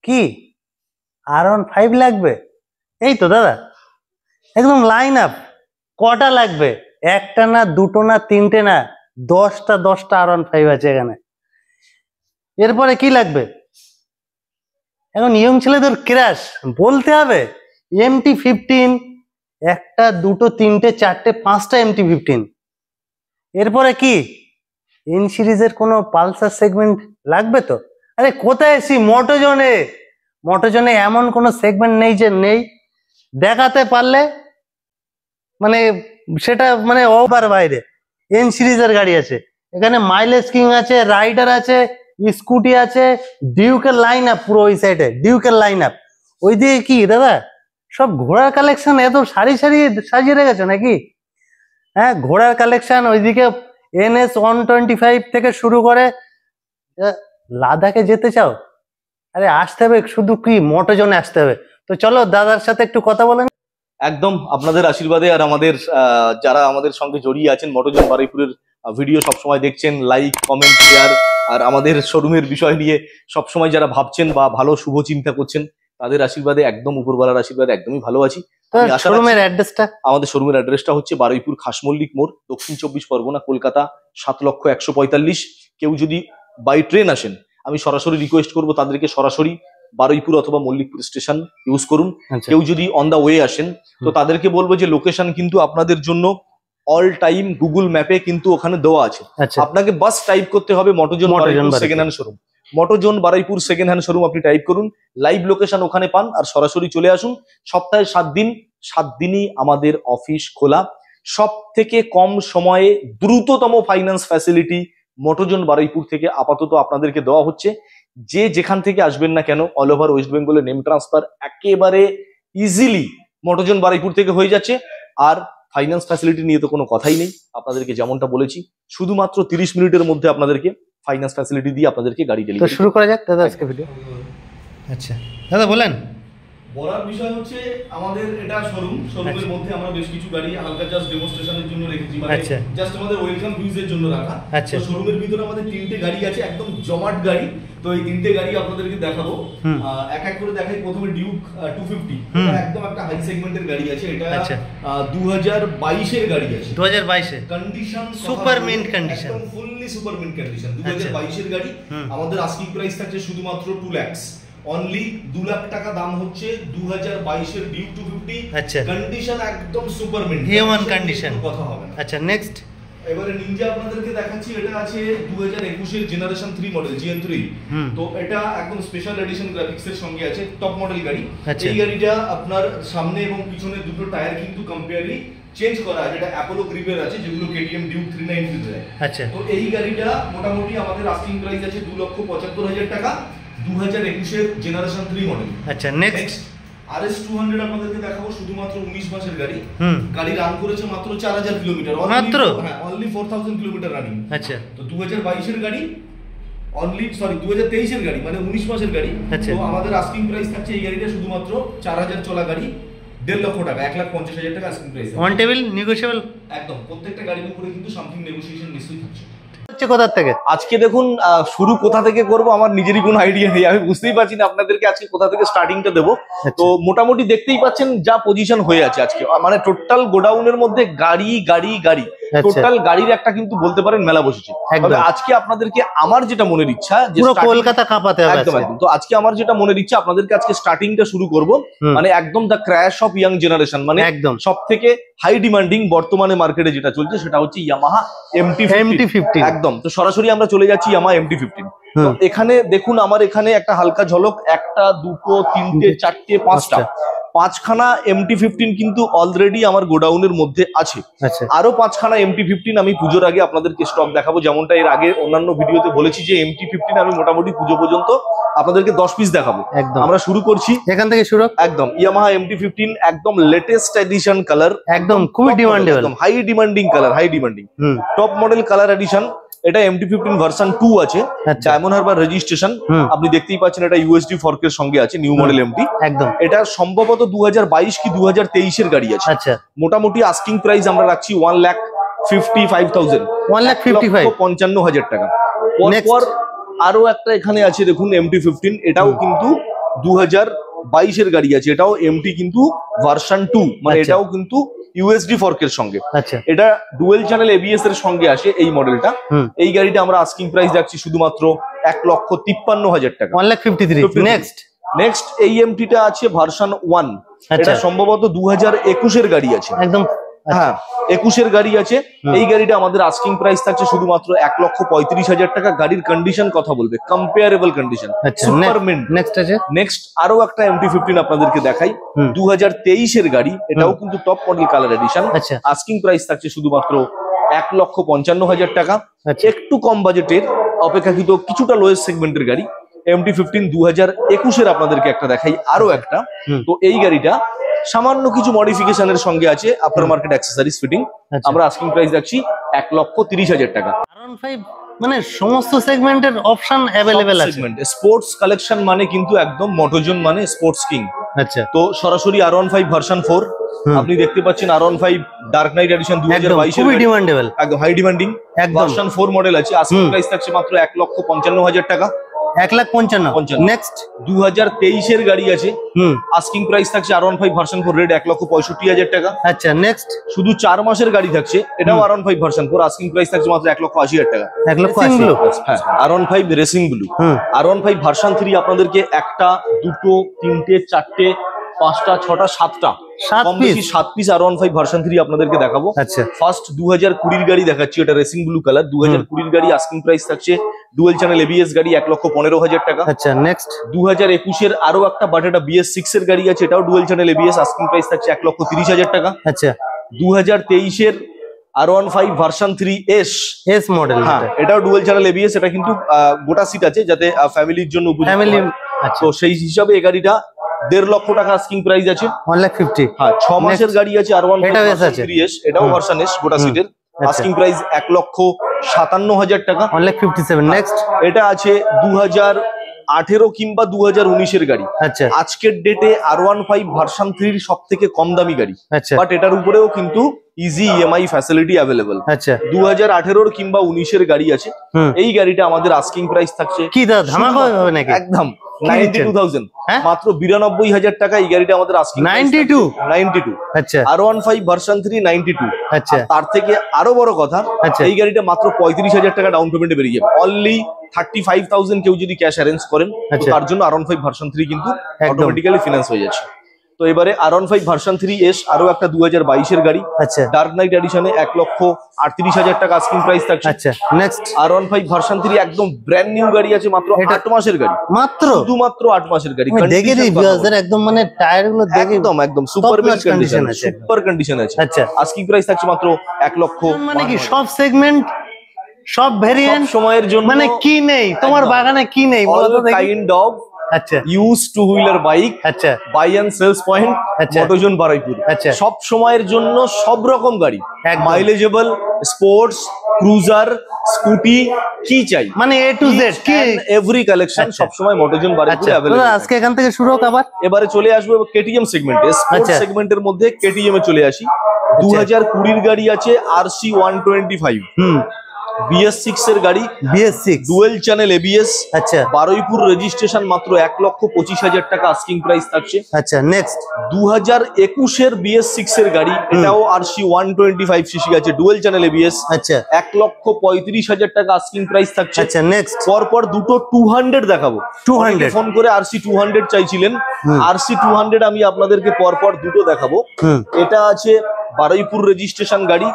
কি R15 লাগবে? এই তো দাদা, একদম লাইন আপ। কটা লাগবে? একটা না, দুটো না, তিনটে না, 10টা R15 আছে এখানে। এরপরে কি লাগবে? এখন ইয়ং ছেলেদের ক্রাশ বলতে হবে MT-15, একটা, দুটো, তিনটে, চারটে, 5টা MT-15। এরপরে কি এন সিরিজের কোনো পালসার সেগমেন্ট লাগবে তো? আরে কোথায় এসি? মোটোজনে এমন কোনো সেগমেন্ট নেই যে নেই। দেখাতে পারলে মানে সেটা মানে ওভার বাইরে। এন সিরিজের গাড়ি আছে এখানে, মাইলেজ কিং আছে, রাইডার আছে, স্কুটি আছে, ডিউকের লাইন আপ। পুরো ওই সাইডে ডিউকের লাইন আপ। ওইদিকে কি দাদা সব ঘোড়ার কালেকশন এত সারি সারি সাজিয়ে রেখেছো নাকি? হ্যাঁ, ঘোড়ার কালেকশন। ওইদিকে NS125 থেকে শুরু করে লাদাখে যেতে চাও? আরে আসতে হবে, শুধু কি মোটোজনে আসতে হবে। তো চলো দাদার সাথে একটু কথা বলেন। একদম আপনাদের আশীর্বাদে আর আমাদের যারা আমাদের সঙ্গে জড়িয়ে আছেন, মোটোজন বারুইপুরের ভিডিও সবসময় দেখছেন, লাইক, কমেন্ট, শেয়ার, আর আমাদের শোরুমের বিষয় নিয়ে সবসময় যারা ভাবছেন বা ভালো শুভ চিন্তা করছেন, তাদের আশীর্বাদে, একদম উপরওয়ালার আশীর্বাদে একদমই ভালো আছি। শোরুমের অ্যাড্রেসটা? আমাদের শোরুমের অ্যাড্রেসটা হচ্ছে বারুইপুর খাসমল্লিক মোড়, দক্ষিণ 24 পরগনা, কলকাতা 7,145,000। কেউ যদি বাই ট্রেন আসেন, আমি সরাসরি রিকোয়েস্ট করবো তাদেরকে সরাসরি বারুইপুর অথবা মল্লিকপুর স্টেশন ইউজ করুন। কেউ যদি অন দা ওয়ে আসেন, তো তাদেরকে বলবো যে লোকেশন কিন্তু আপনাদের জন্য অল টাইম গুগল ম্যাপে কিন্তু ওখানে দেওয়া আছে। আপনাকে বাস টাইপ করতে হবে Motozone Baruipur second hand showroom. Motozone Baruipur second hand showroom আপনি টাইপ করুন, লাইভ লোকেশন ওখানে পান, আর সরাসরি চলে আসুন। সপ্তাহে 7 দিন, 7 দিনই আমাদের অফিস খোলা। সব থেকে কম সময়ে দ্রুততম ফাইন্যান্স ফ্যাসিলিটি মোটোজন বারুইপুর থেকে আপাতত আপনাদেরকে দেওয়া হচ্ছে। যে যেখান থেকে আসবেন না কেন, অল ওভার ওয়েস্ট বেঙ্গলের নেম ট্রান্সফার একেবারে ইজিলি মোটোজন বারুইপুর থেকে হয়ে যাচ্ছে। আর ফাইন্যান্স ফ্যাসিলিটি নিয়ে তো কোনো কথাই নেই। আপনাদেরকে যেমনটা বলেছি, শুধুমাত্র 30 মিনিটের মধ্যে আপনাদেরকে ফাইন্যান্স ফ্যাসিলিটি দিয়ে আপনাদেরকে গাড়ি ডেলিভারি। তো শুরু করা যাক দাদা আজকে ভিডিও। আচ্ছা দাদা বলেন। বলার বিষয় হচ্ছে আমাদের এটা শোরুমের মধ্যে আমরা বেশ কিছু গাড়ি হালকা জাস্ট ডেমোনস্ট্রেশনের জন্য রেখেছি, মানে জাস্ট আমাদের ওয়েলকাম ভিউজের জন্য রাখা। তো শোরুমের ভিতরে আমাদের 3টে গাড়ি আছে, একদম জমাট গাড়ি। তো এই 3টে গাড়ি আপনাদেরকে দেখাবো, এক এক করে দেখাই। প্রথমে ডিউক 250, এটা একদম একটা হাই সেগমেন্টের গাড়ি আছে। এটা 2022 এর গাড়ি আছে। 2022 এর কন্ডিশন সুপার মিন্ট কন্ডিশন, একদম ফুললি সুপার মিন্ট কন্ডিশন। 2022 এর গাড়ি। আমাদের আস্কিং প্রাইস থাকছে শুধুমাত্র 2 লাখ, অনলি 2 লাখ টাকা দাম হচ্ছে 2022 এর ডিউক 250। আচ্ছা, কন্ডিশন একদম সুপার মিন্ট, A1 কন্ডিশন, কথা হবে না। আচ্ছা নেক্সট এবারে নিনজা আপনাদেরকে দেখাচ্ছি। এটা আছে 2021 এর জেনারেশন 3 মডেল GN3। তো এটা একদম স্পেশাল এডিশন গ্রাফিক্স এর সঙ্গে আছে, টপ মডেল গাড়ি। এই গাড়িটা আপনার সামনে এবং পিছনে দুটো টায়ার কিন্তু কম্পেয়ারলি চেঞ্জ করা আছে। এটা অ্যাপোলো গ্রিপের আছে, যেগুলো KTM ডিউক 390 দেয়। আচ্ছা, তো এই গাড়িটা মোটামুটি আমাদের আস্কিং প্রাইস আছে 2,75,000 টাকা, 2021 এর জেনারেশন 3 মডেল। আচ্ছা নেক্সট RS200 আপনাদেরকে দেখাবো, শুধুমাত্র 19 মাসের গাড়ি। গাড়ি রান করেছে মাত্র 4000 কিলোমিটার, মাত্র। হ্যাঁ, অনলি 4000 কিলোমিটার রানিং। আচ্ছা, তো 2022 এর গাড়ি, অনলি 2023 এর গাড়ি, মানে 19 মাসের গাড়ি। তো আমাদের আস্কিং প্রাইস থাকছে এই গাড়িটা শুধুমাত্র 4000 চলা গাড়ি, 1.5 লক্ষ টাকা, 1,50,000 টাকা asking price. On table negotiable, একদম প্রত্যেকটা গাড়ির উপরে কিন্তু সামথিং নেগোসিয়েশন নিশ্চয়ই থাকছে। কোথা থেকে আজকে দেখুন, শুরু কোথা থেকে করব আমার নিজেরই কোনো আইডিয়া নেই। আমি বুঝতেই পারছি না আপনাদেরকে আজকে কোথা থেকে স্টার্টিংটা দেবো। তো মোটামুটি দেখতেই পাচ্ছেন যা পজিশন হয়ে আছে আজকে, মানে টোটাল গোডাউনের মধ্যে গাড়ি গাড়ি গাড়ি, টোটাল গাড়ির একটা কিন্তু বলতে পারেন মেলা বসেছে। তবে আজকে আপনাদেরকে আমার যেটা মনের ইচ্ছা, যে কলকাতা কাঁপাতে হবে একদম একদম। তো আজকে আমার যেটা মনের ইচ্ছা, আপনাদেরকে আজকে স্টার্টিংটা শুরু করব মানে একদম the crash of young generation, মানে একদম সব থেকে হাই ডিমান্ডিং বর্তমানে মার্কেটে যেটা চলছে সেটা হচ্ছে ইয়ামাহা MT-50। একদম, তো সরাসরি আমরা চলে যাচ্ছি ইয়ামাহা MT-15। তো এখানে দেখুন, আমার এখানে একটা হালকা ঝলক, 1টা 2টো 3টে 4টে 5টা, 5খানা MT-15 কিন্তু অলরেডি আমার গোডাউনের মধ্যে আছে। আরো 5খানা MT-15 আমি পুজোর আগে আপনাদেরকে স্টক দেখাবো। যেমনটা এর আগে অন্যান্য ভিডিওতে বলেছি যে MT-15 আমি মোটামুটি পুজো পর্যন্ত আপনাদেরকে 10 পিস দেখাবো। আমরা শুরু করছি এখান থেকে, শুরু একদম ইয়ামাহা MT-15, একদম লেটেস্ট এডিশন কালার, একদম খুবই ডিমান্ডেবল, একদম high demanding colour, high demanding top model colour edition. এটা MT-15 ভার্সন 2 আছে, ডায়মন্ড হারবার রেজিস্ট্রেশন। আপনি দেখতেই পাচ্ছেন এটা USD ফর্কের সঙ্গে আছে, নিউ মডেল MT। একদম, এটা সম্ভবত 2022 কি 2023 এর গাড়ি আছে। আচ্ছা, মোটামুটি আস্কিং প্রাইস আমরা রাখছি 1,55,000, 1,55,000 টাকা। পর আরো একটা এখানে আছে দেখুন MT-15, এটাও কিন্তু 2022-এর গাড়ি আছে, এটাও এমটি কিন্তু ভার্সন 2, মানে এটাও কিন্তু ইউএসডি ফর্কের সঙ্গে। আচ্ছা, এটা ডুয়েল চ্যানেল এবিএস এর সঙ্গে আসে এই মডেলটা। এই গাড়িটা আমরা আস্কিং প্রাইস রাখছি শুধুমাত্র 1,53,000 টাকা। 1,53,000। নেক্সট এই এমটিটা আছে ভার্সন 1, এটা সম্ভবত 2021-এর গাড়ি আছে একদম। হ্যাঁ, 21-এর গাড়ি আছে। এই গাড়িটা আমাদের আস্কিং প্রাইস থাকছে শুধুমাত্র 1,35,000 টাকা। গাড়ির কন্ডিশন কথা বলবে, comparable condition, super mint. Next আরো একটা MT-15 আপনাদেরকে দেখাই, 2023-এর গাড়ি, এটাও কিন্তু top model colour addition. Asking price থাকছে শুধুমাত্র 1,55,000 টাকা। একটু কম বাজেটের, অপেক্ষাকৃত কিছুটা লোয়েস্ট সেগমেন্টের গাড়ি MT-15 2021-এর আপনাদেরকে একটা দেখাই, আরো একটা। তো এই গাড়িটা সামান্য কিছু মডিফিকেশনের সঙ্গে আছে, আফটার মার্কেট অ্যাক্সেসরিজ ফিটিং। আমরা আস্কিং প্রাইস রাখছি 1,30,000 টাকা। মানে সমস্ত সেগমেন্টের অপশন अवेलेबल আছে। স্পোর্টস কালেকশন মানে কিন্তু একদম মোটোজন মানে স্পোর্টস কিং। আচ্ছা, তো সরাসরি R15 ভার্সন 4 আপনি দেখতে পাচ্ছেন। R15 ডার্ক নাইট এডিশন 2022 এর, খুবই ডিমান্ডেবল, একদম হাই ডিমান্ডিং ভার্সন 4 মডেল আছে। আস্কিং প্রাইস থাকছে মাত্র 1,55,000 টাকা। 1,55,000। নেক্সট 2023-এর গাড়ি আছে, আস্কিং প্রাইস থাকছে R15 ভার্সন 4 রেড 1,65,000 টাকা। আচ্ছা, নেক্সট শুধু 4 মাসের গাড়ি থাকছে, এটাও R15 ভার্সন 4, আস্কিং প্রাইস থাকছে মাত্র 1,80,000 টাকা। 1,80,000। হ্যাঁ, R15 racing blue. R15 version 3 আপনাদেরকে 1টা 2টো 3টে 4টে 5টা 6টা 7টা কম বেশি 7 পিস R15 ভার্সন 3 আপনাদেরকে দেখাবো। আচ্ছা, ফার্স্ট 2020-এর গাড়ি দেখাচ্ছি, এটা রেসিং ব্লু কালার। 2020-এর গাড়ি আস্কিং প্রাইস থাকছে ডুয়েল চ্যানেল এবিএস গাড়ি 1,15,000 টাকা। আচ্ছা, নেক্সট 2021-এর আরো একটা বাট, এটা BS6-এর গাড়ি আছে, এটাও dual channel ABS, asking price থাকছে 1,30,000 টাকা। আচ্ছা, 2023-এর R15 ভার্সন 3 এস মডেল, হ্যাঁ, এটাও ডুয়েল চ্যানেল এবিএস। এটা কিন্তু গোটা সিট আছে, যাতে ফ্যামিলির জন্য উপযুক্ত। তো সেই হিসাবে এই গাড়িটা 1.5 লক্ষ টাকা আস্কিং প্রাইস আছে। 1,50,000। হ্যাঁ, 6 মাসের গাড়ি আছে R15 3S, এটাও ভার্সন এস গোটা সিটের, আস্কিং প্রাইস 1,57,000 টাকা। 1,57,000। নেক্সট এটা আছে 2018 কিংবা 2019-এর গাড়ি। আচ্ছা, আজকের ডেটে R15 ভার্সন 3 সব থেকে কম দামি গাড়ি, আচ্ছা, বাট এটার উপরেও কিন্তু ইজি ইএমআই ফ্যাসিলিটি অ্যাভেলেবল। আচ্ছা, 2018-এর কিংবা 19-এর গাড়ি আছে। এই গাড়িটা আমাদের আস্কিং প্রাইস থাকছে কি দাদা ধামাকা হবে নাকি? একদম 92,000, মাত্র 92,000 টাকা। এই গাড়িটা আমাদের আস্কিং 92। আচ্ছা, R15 ভার্সন 3 92। আচ্ছা, তার থেকে আরো বড় কথা, এই গাড়িটা মাত্র 35,000 টাকা ডাউন পেমেন্টে বেরিয়ে যাবে। অনলি 35,000 কেউ যদি ক্যাশ অ্যারেঞ্জ করেন, তার জন্য R15 ভার্সন 3 কিন্তু অটোমেটিক্যালি ফিনান্স হয়ে যাচ্ছে। তো এবারে R15 ভার্সন 3S আরো একটা 2022-এর গাড়ি, আচ্ছা, ডার্ক নাইট এডিশনে 1,38,000 টাকা আস্কিং প্রাইস থাকছে। আচ্ছা, নেক্সট R15 ভার্সন 3 একদম ব্র্যান্ড নিউ গাড়ি আছে, মাত্র 8 মাসের গাড়ি, শুধুমাত্র 8 মাসের গাড়ি। দেখে দিই ভিউয়ারদের, একদম মানে টায়ার গুলো দেখে একদম সুপার কন্ডিশন আছে, সুপার কন্ডিশন আছে। আচ্ছা, আস্কিং প্রাইস থাকছে মাত্র 1 লক্ষ। মানে কি সব সেগমেন্ট, সব ভেরিয়েন্ট সময়ের জন্য, মানে কি নেই তোমার বাগানে, কি নেই বলো তো দেখি? কাইন্ড অফ আচ্ছা, ইউজ টু হুইলার বাইক, আচ্ছা, buy and sales point, Motozone Baruipur. আচ্ছা, সব সময়ের জন্য সব রকম গাড়ি, মাইলেজেবল, স্পোর্টস, ক্রুজার, স্কুটি, কি চাই মানে A to Z, কি এভরি কালেকশন সব সময় মোটোজন বারুইপুরে अवेलेबल। আজকে এখান থেকে শুরু হোক। আবার এবারে চলে আসবো কেটিএম সেগমেন্টে, স্পোর্টস সেগমেন্টের মধ্যে কেটিএম এ চলে আসি। 2020-এর গাড়ি আছে RC 125, BS6 এর গাড়ি, BS6 ডুয়েল চ্যানেল এবিএস। আচ্ছা, বারুইপুর রেজিস্ট্রেশন, মাত্র 1,25,000 টাকা আস্কিং প্রাইস থাকছে। আচ্ছা, নেক্সট 2021-এর BS6 এর গাড়ি, এটাও RC 125 সিসি আছে, ডুয়েল চ্যানেল এবিএস। আচ্ছা, 1,35,000 টাকা আস্কিং প্রাইস থাকছে। আচ্ছা, নেক্সট পরপর দুটো 200 দেখাবো। 200 ফোন করে RC 200 চাইছিলেন, RC 200 আমি আপনাদেরকে পরপর দুটো দেখাবো। এটা আছে বারুইপুর রেজিস্ট্রেশন গাড়ি,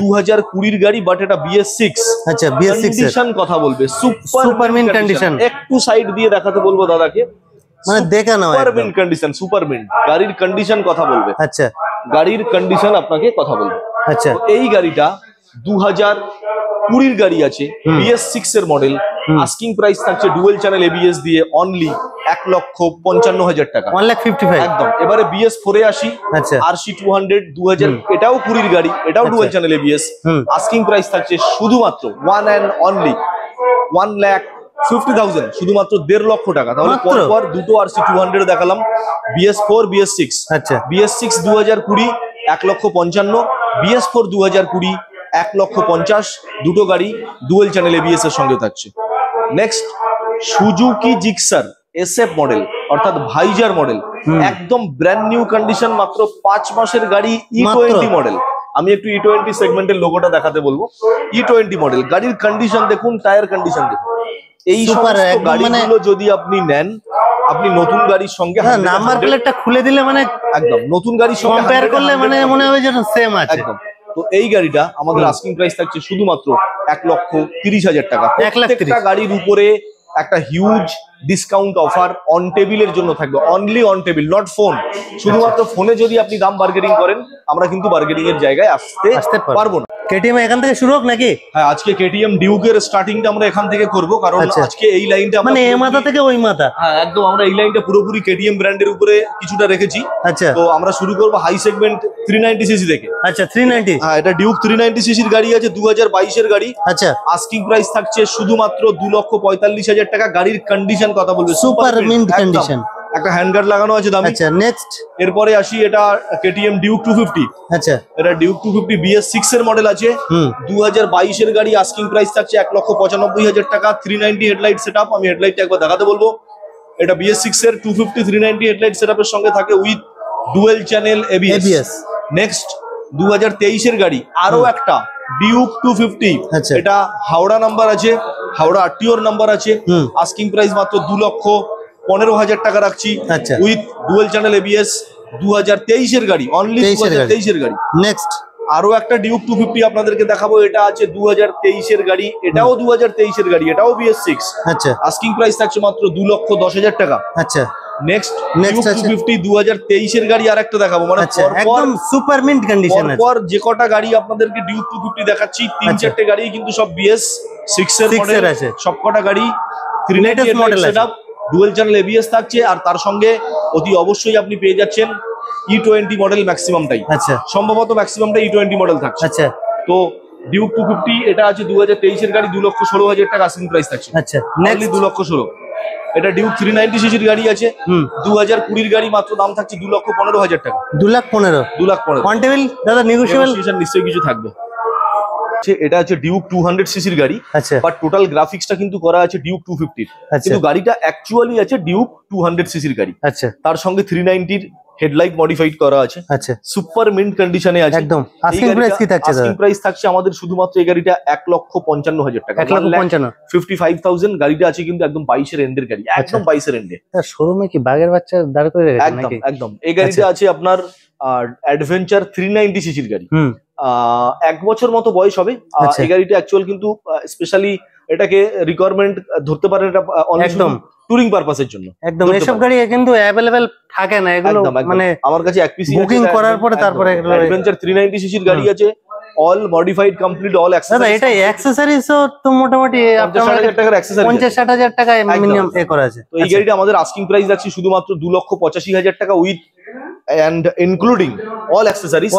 2020-এর গাড়ি, বাট এটা BS6। আচ্ছা, BS6 কন্ডিশন কথা বলবে, সুপার মিন্ট কন্ডিশন। একটু সাইড দিয়ে দেখাতে বলবো দাদাকে, মানে দেখা নাও, super mint condition, super mint. গাড়ির কন্ডিশন কথা বলবে। আচ্ছা, গাড়ির কন্ডিশন আপনাকে কথা বলবে। আচ্ছা, এই গাড়িটা 2020-এর গাড়ি আছে, BS6 এর মডেল, আস্কিং প্রাইস থাকছে ডুয়েল চ্যানেল এবিএস দিয়ে অনলি 1,55,000 টাকা, 1,55,000 একদম। এবারে BS4 এ আসি। আচ্ছা, RC 200 2000, এটাও 20-এর গাড়ি, এটাও dual channel ABS, asking price থাকছে শুধুমাত্র 1 and only 1,50,000, শুধুমাত্র 1.5 লক্ষ টাকা। তাহলে পরপর দুটো RC 200 দেখালাম, BS4 BS6। আচ্ছা, BS6 2020 1,55,000, BS4 2020 1,50,000, দুটো গাড়ি ডুয়েল চ্যানেল এবিএস এর সঙ্গে থাকছে। Next Suzuki Gixxer SF model, অর্থাৎ ভাইজার মডেল, একদম ব্র্যান্ড নিউ কন্ডিশন, মাত্র 5 মাসের গাড়ি, E20 মডেল। আমি একটু E20 সেগমেন্টের লোগোটা দেখাতে বলবো। E20 মডেল, গাড়ির কন্ডিশন দেখুন, টায়ার কন্ডিশন দেখুন। এই সমস্ত গাড়িগুলো যদি আপনি নেন, আপনি নতুন গাড়ির সঙ্গে নাম্বার প্লেটটা খুলে দিলে মানে একদম নতুন গাড়ির সঙ্গে কম্পেয়ার করলে মানে মনে হবে যেন সেম আছে একদম। তো এই গাড়িটা আমাদের আস্কিং প্রাইস থাকছে শুধুমাত্র 1,30,000 টাকা। প্রত্যেকটা গাড়ির উপরে একটা হিউজ ডিসকাউন্ট অফার অন টেবিলের জন্য থাকবে, only on table, not phone. শুধুমাত্র ফোনে যদি আপনি দাম বার্গেনিং করেন, আমরা কিন্তু বার্গেনিং এর জায়গায় আসতে পারবো না। কেটিএম এখান থেকে শুরু হোক নাকি? হ্যাঁ, আজকে কেটিএম ডিউকের স্টার্টিংটা আমরা এখান থেকে করব, কারণ আজকে এই লাইনটা মানে এই মাথা থেকে ওই মাথা, হ্যাঁ একদম, আমরা এই লাইনটা পুরোপুরি কেটিএম ব্র্যান্ডের উপরে কিছুটা রেখেছি। আচ্ছা, তো আমরা শুরু করব হাই সেগমেন্ট 390 সিসি থেকে। আচ্ছা 390, হ্যাঁ এটা ডিউক 390 সিসির গাড়ি আছে, 2022 এর গাড়ি। আচ্ছা, আস্কিং প্রাইস থাকছে শুধুমাত্র 2,45,000 টাকা। গাড়ির কন্ডিশন কথা বলবো, সুপার মিন্ট কন্ডিশন, একটা হ্যান্ডগার্ড লাগানো আছে দামি। আচ্ছা নেক্সট, এরপরে আসি, এটা কেটিএম ডিউক 250। আচ্ছা, এটা ডিউক 250 BS6 এর মডেল আছে, 2022 এর গাড়ি। আস্কিং প্রাইস থাকছে 1,95,000 টাকা। 390 হেডলাইট সেটআপ, আমি হেডলাইটটা একবার দেখাতে বলবো। এটা BS6 এর 250 390 হেডলাইট সেটআপের সঙ্গে থাকে with dual channel ABS। Next 2023 এর গাড়ি, আরো একটা ডিউক 250। আচ্ছা, এটা হাওড়া নাম্বার আছে, হাওড়া RTO নাম্বার আছে। আস্কিং প্রাইস মাত্র 2,15,000 টাকা রাখছি, আচ্ছা, উইথ ডুয়েল চ্যানেল ABS। 2023 এর গাড়ি, অনলি 2023 এর গাড়ি। নেক্সট আরো একটা ডিউক 250 আপনাদেরকে দেখাবো, এটা আছে 2023 এর গাড়ি, এটাও 2023 এর গাড়ি, এটাও BS6। আচ্ছা, আস্কিং প্রাইস থাকছে মাত্র 2,10,000 টাকা। আচ্ছা, নেক্সট ডিউক 250 2023 এর গাড়ি আরেকটা দেখাবো, মানে একদম সুপার মিন্ট কন্ডিশন আছে। পর যে কটা গাড়ি আপনাদেরকে ডিউক 250 দেখাচ্ছি, 3-4টে গাড়ি কিন্তু সব BS6 এর মডেল আছে। সবকটা গাড়ি 390 model setup, dual channel ABS থাকছে, আর তার সঙ্গে অতি অবশ্যই আপনি পেয়ে যাচ্ছেন E20 মডেল ম্যাক্সিমামটাই। আচ্ছা, সম্ভবত ম্যাক্সিমামটা E20 মডেল থাকছে। আচ্ছা, তো ডিউক 250 এটা আছে 2023 এর গাড়ি, 2,16,000 টাকা আস্কিং প্রাইস থাকছে। আচ্ছা, নেক্সট 2,16,000। এটা ডিউক 390 সিসির গাড়ি আছে, 2020 এর গাড়ি, মাত্র দাম থাকছে 2,15,000 টাকা। 2,15,000 অন টেবিল দাদা, নেগোশিয়েবল নিশ্চয়ই কিছু থাকবে। এটা আছে ডিউক 200 সিসির গাড়ি, বাট টোটাল গ্রাফিক্সটা কিন্তু করা আছে ডিউক 250। কিন্তু গাড়িটা অ্যাকচুয়ালি আছে ডিউক 200 সিসির গাড়ি। আচ্ছা, তার সঙ্গে 390 এর হেডলাইট মডিফাইড করা আছে। আচ্ছা, সুপার মিন্ট কন্ডিশনে আছে একদম। আস্কিং প্রাইস কি থাকছে? আস্কিং প্রাইস থাকছে আমাদের শুধুমাত্র এই গাড়িটা 1,55,000 টাকা। 1,55,000 গাড়িটা আছে, কিন্তু একদম 22 এর এন্ডের গাড়ি, একদম 22 এর এন্ডে। শোরুমে কি বাগের বাচ্চা দাঁড় করে রেখেছেন নাকি? একদম একদম। এই গাড়িটা আছে আপনার অ্যাডভেঞ্চার 390 সিসির গাড়ি। 1 বছর মতো বয়স হবে এই গাড়িটা। অ্যাকচুয়াল কিন্তু স্পেশালি এটাকে রিকোয়ারমেন্ট ধরতে পারেন, এটা একদম টুরিং পারপাসের জন্য। একদম, এইসব গাড়ি কিন্তু অ্যাভেলেবেল থাকে না, এগুলো মানে আমার কাছে এক পিস বুকিং করার পরে তারপরে অ্যাডভেঞ্চার 390 সিসির গাড়ি আছে, all modified complete, all accessories. দাদা এটা অ্যাকসেসরিজও তো মোটামুটি 50,000 টাকার অ্যাকসেসরিজ, 50-60,000 টাকা মিনিমাম পে করা আছে। তো এই গাড়িটা আমাদের আস্কিং প্রাইস আছে শুধুমাত্র 2,85,000 টাকা, with and including all accessories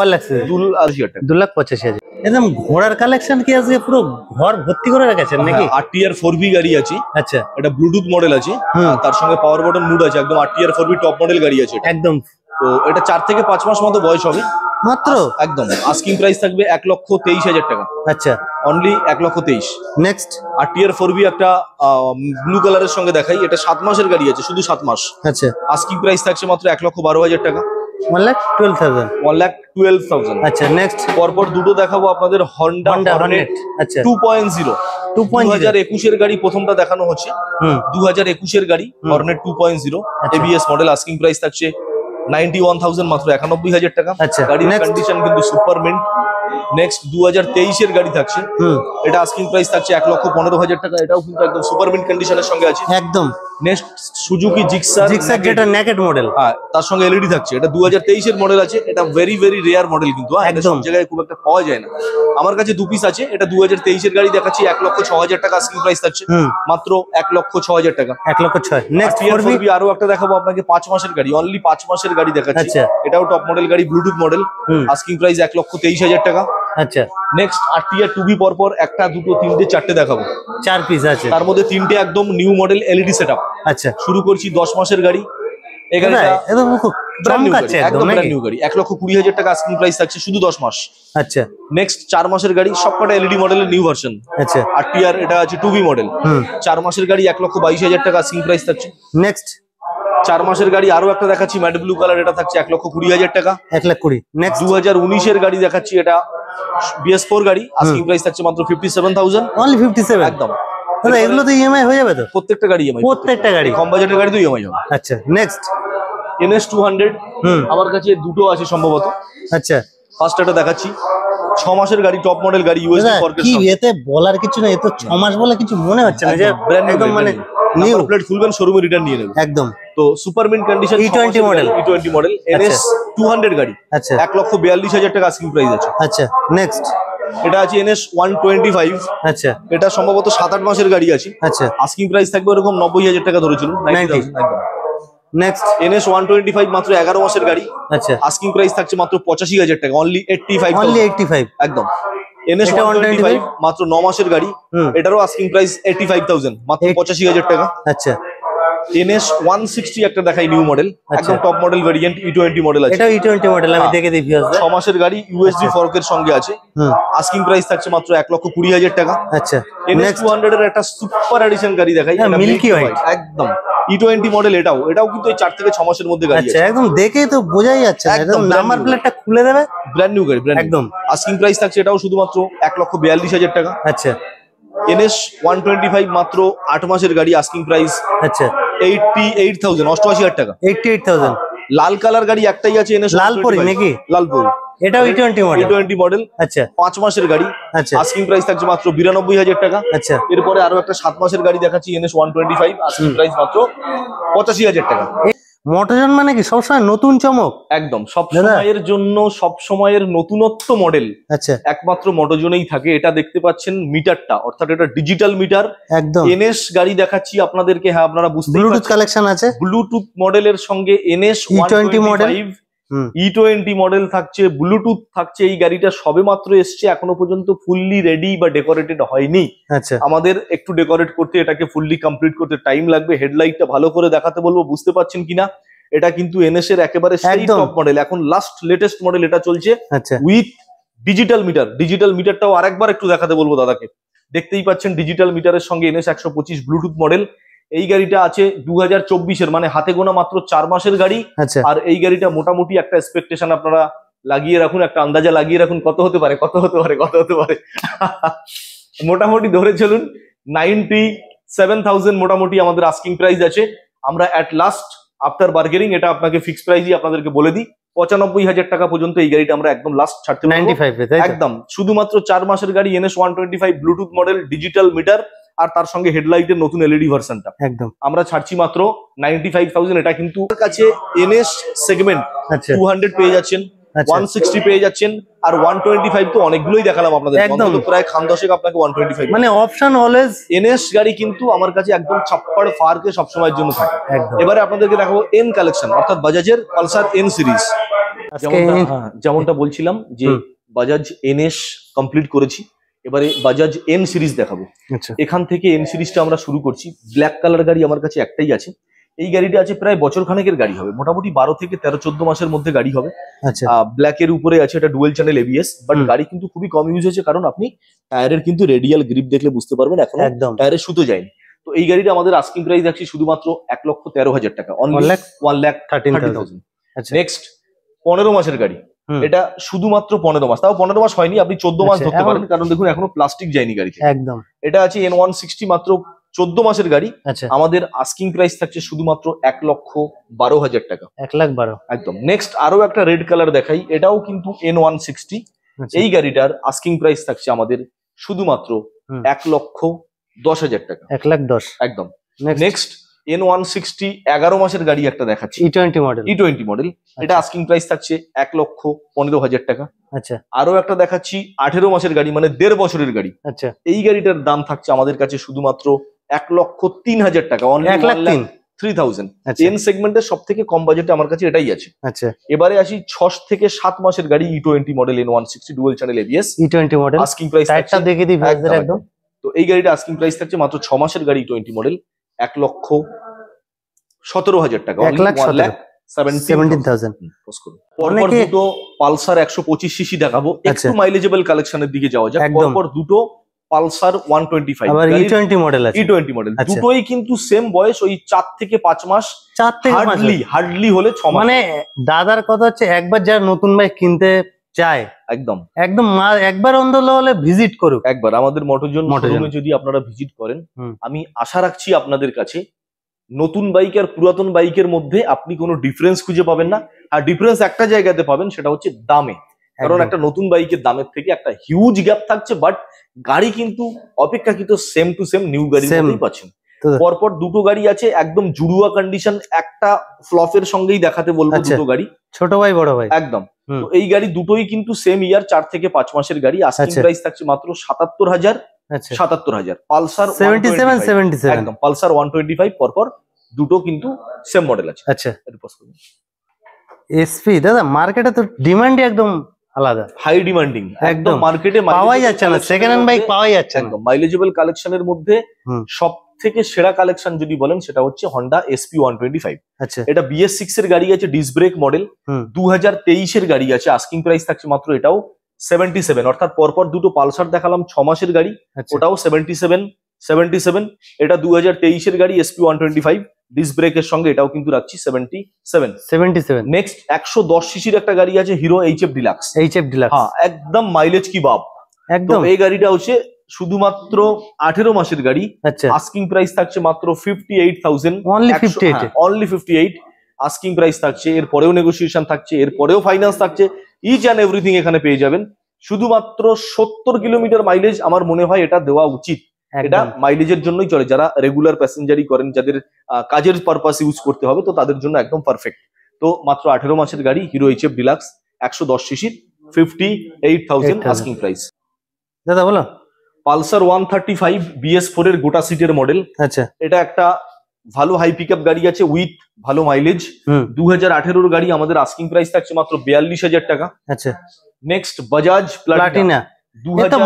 2,80,000 টাকা। 2,85,000। একদম ঘোড়ার কালেকশন কি আছে, পুরো ঘর ভর্তি করে রেখেছেন নাকি? RTR 4V গাড়ি আছে। আচ্ছা, এটা ব্লুটুথ মডেল আছে, তার সঙ্গে পাওয়ার বাটন মুড আছে, একদম RTR 4V টপ মডেল গাড়ি আছে একদম। তো এটা 4 থেকে 5 মাস মতো বয়স হবে মাত্র। একদম, আস্কিং প্রাইস থাকবে 1,23,000 টাকা। আচ্ছা, অনলি 1,23,000। নেক্সট RTR 4V একটা ব্লু কালারের সঙ্গে দেখাই, এটা 7 মাসের গাড়ি আছে, শুধু 7 মাস। আচ্ছা, আস্কিং প্রাইস থাকছে মাত্র 1,12,000 টাকা। 1,12,000। 1,12,000। আচ্ছা, নেক্সট পরপর দুটো দেখাবো আপনাদের, হন্ডা হর্নেট 2.0। 2021 এর গাড়ি প্রথমটা দেখানো হচ্ছে, 2021 এর গাড়ি Hornet 2.0 ABS model. Asking price থাকছে 91,000, মাত্র 91,000 টাকা। গাড়ির কন্ডিশন কিন্তু সুপার মিন্ট। নেক্সট 2023 এর গাড়ি থাকছে, এটা আস্কিং প্রাইস থাকছে 1,15,000 টাকা। এটাও কিন্তু একদম সুপার মিন্ট কন্ডিশনের সঙ্গে আছে একদম। নেক্সট সুজুকি জিক্সার, যেটা নেকেড মডেল, তার সঙ্গে LED থাকছে। এটা 2023 এর মডেল আছে, এটা ভেরি ভেরি রেয়ার মডেল, কিন্তু একদম জায়গায় খুব একটা পাওয়া যায় না। আমার কাছে 2 পিস আছে, এটা 2023 এর গাড়ি দেখাচ্ছি, 1,06,000 টাকা আস্কিং প্রাইস থাকছে, মাত্র 1,06,000 টাকা। 1,06,000। নেক্সট আরো একটা দেখাবো আপনাকে, 5 মাসের গাড়ি, অনলি 5 মাসের গাড়ি দেখাচ্ছি। এটাও টপ মডেল গাড়ি, ব্লুটুথ মডেল, আস্কিং প্রাইস 1,23,000 টাকা। আচ্ছা, নেক্সট RTR 2B পরপর 1টা 2টো 3টে 4টে দেখাবো, 4 পিস আছে, তার মধ্যে 3টে একদম নিউ মডেল LED সেটআপ। আচ্ছা, শুরু করছি 10 মাসের গাড়ি, এই গাড়িটা একদম খুব চমকাচ্ছে, একদম ব্র্যান্ড নিউ গাড়ি, 1,20,000 টাকা আস্কিং প্রাইস থাকছে শুধু 10 মাস। আচ্ছা নেক্সট 4 মাসের গাড়ি, সবকটা এলইডি মডেলের নিউ ভার্সন। আচ্ছা আর টিআর এটা আছে 2B মডেল। 4 মাসের গাড়ি 1,22,000 টাকা আস্কিং প্রাইস থাকছে। নেক্সট 4 মাসের গাড়ি আরো একটা দেখাচ্ছি ম্যাট ব্লু কালার, এটা থাকছে 1,20,000 টাকা। 1,20,000। নেক্সট 2019 এর গাড়ি দেখাচ্ছি, এটা BS4 গাড়ি, আস্কিং প্রাইস থাকছে মাত্র 57,000 অনলি 57 একদম। দাদা এগুলো তো ইএমআই হয়ে যাবে তো? প্রত্যেকটা গাড়ি ইএমআই, প্রত্যেকটা গাড়ি কম বাজেটের গাড়ি তো ইএমআই হবে। আচ্ছা নেক্সট NS 200 আমার কাছে দুটো আছে সম্ভবত। আচ্ছা ফার্স্ট এটা দেখাচ্ছি 6 মাসের গাড়ি, টপ মডেল গাড়ি, ইউএসডি ফরকের কি সঙ্গে। এতে বলার কিছু না, এ তো 6 মাস বলে কিছু মনে হচ্ছে না, যে একদম মানে নিউ প্লেট খুলবেন শোরুমে রিটার্ন নিয়ে নেবেন একদম। তো super mint condition, E20 model, E20 model NS 200 গাড়ি, আচ্ছা 1,42,000 টাকা আস্কিং প্রাইস আছে। আচ্ছা নেক্সট এটা আছে NS 125, আচ্ছা এটা সম্ভবত 7-8 মাসের গাড়ি আছে, আচ্ছা আস্কিং প্রাইস থাকবে এরকম 90,000 টাকা ধরে চলুন, 90,000 একদম। নেক্সট NS 125 মাত্র 11 মাসের গাড়ি, আচ্ছা আস্কিং প্রাইস থাকছে মাত্র 85,000 টাকা, অনলি 85,000 অনলি 85 একদম। NS এটা 125 মাত্র 9 মাসের গাড়ি, এটারও আস্কিং প্রাইস 85,000 মাত্র 85,000 টাকা। আচ্ছা NS 160 একটা দেখাই নিউ মডেল, একদম top model variant, E20 model আছে, এটা E20 মডেল, আমি দেখে দিই ভিউয়ার্স। 6 মাসের গাড়ি, ইউএসডি ফরকের সঙ্গে আছে, আস্কিং প্রাইস থাকছে মাত্র 1,20,000 টাকা। আচ্ছা NS 200 এর একটা সুপার এডিশন গাড়ি দেখাই, এটা মিল্কি হোয়াইট একদম E20 মডেল, এটাও কিন্তু এই 4 থেকে 6 মাসের মধ্যে গাড়ি আচ্ছা আছে, একদম দেখেই তো বোঝাই যাচ্ছে না, একদম নাম্বার প্লেটটা খুলে দেবে, ব্র্যান্ড নিউ গাড়ি, একদম। আস্কিং প্রাইস থাকছে এটাও শুধুমাত্র 1,42,000 টাকা। আচ্ছা NS 125 মাত্র 8 মাসের গাড়ি, আস্কিং প্রাইস আচ্ছা 88,000 88,000 টাকা। 88,000 লাল কালার গাড়ি একটাই আছে NS লালপুরি নাকি? লালপুরি, এটাও E20 মডেল, E20 মডেল, আচ্ছা 5 মাসের গাড়ি, আচ্ছা আস্কিং প্রাইস থাকছে মাত্র 92,000 টাকা। আচ্ছা এরপরে আরো একটা 7 মাসের গাড়ি দেখাচ্ছি NS 125, আস্কিং প্রাইস মাত্র 85,000 টাকা। মোটরজন মানে কি সবসময় নতুন চমক, একদম সব সময়ের জন্য, সব সময়ের নতুনত্ব মডেল আচ্ছা একমাত্র মোটরজনেই থাকে। এটা দেখতে পাচ্ছেন মিটারটা, অর্থাৎ এটা ডিজিটাল মিটার একদম। NS গাড়ি দেখাচ্ছি আপনাদেরকে, হ্যাঁ আপনারা বুঝতে ব্লুটুথ কালেকশন আছে, ব্লুটুথ মডেলের সঙ্গে NS E20 model, E20 model থাকছে, ব্লুটুথ থাকছে। এই গাড়িটা সবেমাত্র এসছে, এখনো পর্যন্ত ফুললি রেডি বা ডেকোরেটেড হয়নি। আচ্ছা আমাদের একটু ডেকোরেট করতে, এটাকে ফুললি কমপ্লিট করতে টাইম লাগবে। হেডলাইটটা ভালো করে দেখাতে বলবো, বুঝতে পাচ্ছেন কিনা। এটা কিন্তু NS এর একেবারে সেই টপ মডেল, এখন লাস্ট লেটেস্ট মডেল এটা চলছে, আচ্ছা উইথ ডিজিটাল মিটার। ডিজিটাল মিটারটাও আরেকবার একটু দেখাতে বলবো দাদাকে। দেখতেই পাচ্ছেন ডিজিটাল মিটারের সঙ্গে NS 125 ব্লুটুথ মডেল। এই গাড়িটা আছে 2024-এর, মানে হাতে গোনা মাত্র 4 মাসের গাড়ি। আচ্ছা আর এই গাড়িটা মোটামুটি একটা এক্সপেকটেশন আপনারা লাগিয়ে রাখুন, একটা আন্দাজা লাগিয়ে রাখুন, কত হতে পারে মোটামুটি ধরে চলুন 97,000 মোটামুটি আমাদের আস্কিং প্রাইস আছে। আমরা অ্যাট লাস্ট আফটার বার্গেনিং এটা আপনাকে ফিক্স প্রাইসই আপনাদেরকে বলে দিই, 95,000 টাকা পর্যন্ত এই গাড়িটা আমরা একদম লাস্ট ছাড়তে পারবো 95 একদম। শুধুমাত্র 4 মাসের গাড়ি, NS 125 Bluetooth model, digital meter, আর তার সঙ্গে হেডলাইটের নতুন এলইডি ভার্সনটা একদম আমরা ছাড়ছি মাত্র 95,000। এটা কিন্তু কাছে NS সেগমেন্ট আচ্ছা 200 পেয়ে যাচ্ছেন, 160 পেয়ে যাচ্ছেন, আর 125 তো অনেকগুলোই দেখালাম আপনাদের, একদম প্রায় খান দশেক আপনাকে 125 মানে অপশন অলওয়েজ। NS গাড়ি কিন্তু আমার কাছে একদম ছাপ্পাড় ফারকে সবসময়ের জন্য থাকে। একদম। এবারে আপনাদেরকে দেখাবো N কালেকশন, অর্থাৎ বাজাজের পালসার N সিরিজ। যেমনটা বলছিলাম যে বাজাজ NS কমপ্লিট করেছি, এবারে বাজাজ N সিরিজ দেখাবো। এখান থেকে N সিরিজটা আমরা শুরু করছি। ব্ল্যাক কালার গাড়ি আমার কাছে একটাই আছে, এই গাড়িটা আছে প্রায় বছর খানেকের গাড়ি হবে, মোটামুটি 12 থেকে 13-14 মাসের মধ্যে গাড়ি হবে। আচ্ছা ব্ল্যাক এর উপরে আছে, এটা ডুয়েল চ্যানেল ABS, বাট গাড়ি কিন্তু খুবই কম ইউজ হয়েছে, কারণ আপনি টায়ারের কিন্তু রেডিয়াল গ্রিপ দেখলে বুঝতে পারবেন এখন টায়ারে সুতো যায়নি। তো এই গাড়িটা আমাদের আস্কিং প্রাইস আছে শুধুমাত্র 1,13,000 টাকা, অনলি 1,13,000। নেক্সট 15 মাসের গাড়ি, এটা শুধুমাত্র 15 মাস, তাও 15 মাস হয়নি, আপনি 14 মাস ধরতে পারেন, কারণ দেখুন এখনো প্লাস্টিক যায়নি গাড়িতে একদম। এটা আছে N160 মাত্র 14 মাসের গাড়ি, আমাদের আস্কিং প্রাইস থাকছে শুধুমাত্র 1,12,000 টাকা, 1,12,000 একদম। নেক্সট আরো একটা রেড কালার দেখাই, এটাও কিন্তু N160, এই গাড়িটার আস্কিং প্রাইস থাকছে আমাদের শুধুমাত্র 1,10,000 টাকা, 1,10,000 একদম। নেক্সট N160 11 মাসের গাড়ি একটা দেখাচ্ছি, E20 মডেল, এটা আস্কিং প্রাইস থাকছে 1,15,000 টাকা। আচ্ছা আরো একটা দেখাচ্ছি 18 মাসের গাড়ি, মানে 1.5 বছরের গাড়ি। আচ্ছা এই গাড়িটার দাম থাকছে আমাদের কাছে শুধুমাত্র 1,03,000 টাকা, অনলি 1,03,000। N সেগমেন্টের সব থেকে কম বাজেটে আমার কাছে এটাই আছে। আচ্ছা এবারে আসি 6 থেকে 7 মাসের গাড়ি, E20 model, N160 dual channel ABS, E20 model, asking price টায়ারটা দেখে দিই একদম। তো এই গাড়িটা আস্কিং প্রাইস থাকছে মাত্র 6 মাসের গাড়ি, E20 মডেল, 17,000 টাকা, 1,17,000। পরপর দুটো পালসার 125 সিসি দেখাবো, একটু মাইলেজেবল কালেকশনের দিকে যাওয়া যাক। পরপর দুটো পালসার 125 আবার E20 মডেল আছে, E20 মডেল, দুটোই কিন্তু সেম বয়স, ওই 4 থেকে 5 মাস, হার্ডলি হলে 6 মাস। মানে দাদার কথা হচ্ছে একবার যারা নতুন বাইক কিনতে চায় একদম একবার অন্তত হলে ভিজিট করুক, একবার আমাদের মোটরজন শোরুমে যদি আপনারা ভিজিট করেন, আমি আশা রাখছি আপনাদের কাছে নতুন বাইক আর পুরাতন বাইকের মধ্যে আপনি কোনো ডিফারেন্স খুঁজে পাবেন না। আর ডিফারেন্স একটা জায়গাতে পাবেন, সেটা হচ্ছে দামে। কারণ একটা নতুন বাইকের দামের থেকে একটা হিউজ গ্যাপ থাকছে, বাট গাড়ি কিন্তু অপেক্ষাকৃত সেম টু সেম নিউ গাড়ি পাচ্ছেন। পরপর দুটো গাড়ি আছে একদম জুড়ুয়া কন্ডিশন, একটা ফ্লফের সঙ্গেই দেখাতে বলবো দুটো গাড়ি, ছোট ভাই বড় ভাই একদম। তো এই গাড়ি দুটোই কিন্তু সেম ইয়ার, 4 থেকে 5 মাসের গাড়ি। আস্কিং প্রাইস থাকছে মাত্র 77,000। পালসার 77 একদম, পালসার 125 পরপর দুটো কিন্তু সেম মডেল আছে। আচ্ছা, এসপি দাদা মার্কেটে তো ডিমান্ডই একদম আলাদা, হাই ডিমান্ডিং, একদম মার্কেটে পাওয়াই যাচ্ছে না, সেকেন্ড হ্যান্ড বাইক পাওয়াই যাচ্ছে না। একদম মাইলেজেবল কালেকশনের মধ্যে সব থেকে সেরা কালেকশন যদি বলেন, সেটা হচ্ছে হন্ডা এসপি 125। আচ্ছা, এটা BS6 এর গাড়ি আছে, ডিস্ক ব্রেক মডেল, 2023 এর গাড়ি আছে। আস্কিং প্রাইস থাকছে মাত্র এটাও 77, অর্থাৎ পরপর দুটো পালসার দেখালাম 6 মাসের গাড়ি, ওটাও 77। এটা 2023 এর গাড়ি এসপি 125 ডিস্ক ব্রেকের সঙ্গে, এটাও কিন্তু রাখছি 77। নেক্সট 110 সিসির একটা গাড়ি আছে, হিরো HF ডিলাক্স। হ্যাঁ, একদম মাইলেজ কি বাপ একদম। এই গাড়িটা হচ্ছে শুধুমাত্র 18 মাসের গাড়ি। আস্কিং প্রাইস থাকছে মাত্র 58,000, অনলি 58 আস্কিং প্রাইস থাকছে। এর পরেও নেগোসিয়েশন থাকছে, এর পরেও ফাইন্যান্স থাকছে, ইচ অ্যান্ড এভরিথিং এখানে পেয়ে যাবেন। শুধুমাত্র 70 কিলোমিটার মাইলেজ আমার মনে হয় এটা দেওয়া উচিত। এটা মাইলেজের জন্যই চলে, যারা রেগুলার প্যাসেঞ্জারি করেন, যাদের কাজের পারপাস ইউজ করতে হবে, তো তাদের জন্য একদম পারফেক্ট। তো মাত্র 18 মাসের গাড়ি, হিরো HF ডিলাক্স, 110 সিসির, 58,000 আস্কিং প্রাইস। দাদা বলো, পালসার 135 BS4 এর গোটা সিটের মডেল। আচ্ছা, এটা একটা ভালো হাই পিকআপ গাড়ি আছে উইথ ভালো মাইলেজ, 2018 গাড়ি। আমাদের আস্কিং প্রাইস থাকছে মাত্র 42,000 টাকা। আচ্ছা, নেক্সট বাজাজ প্লাটিনা,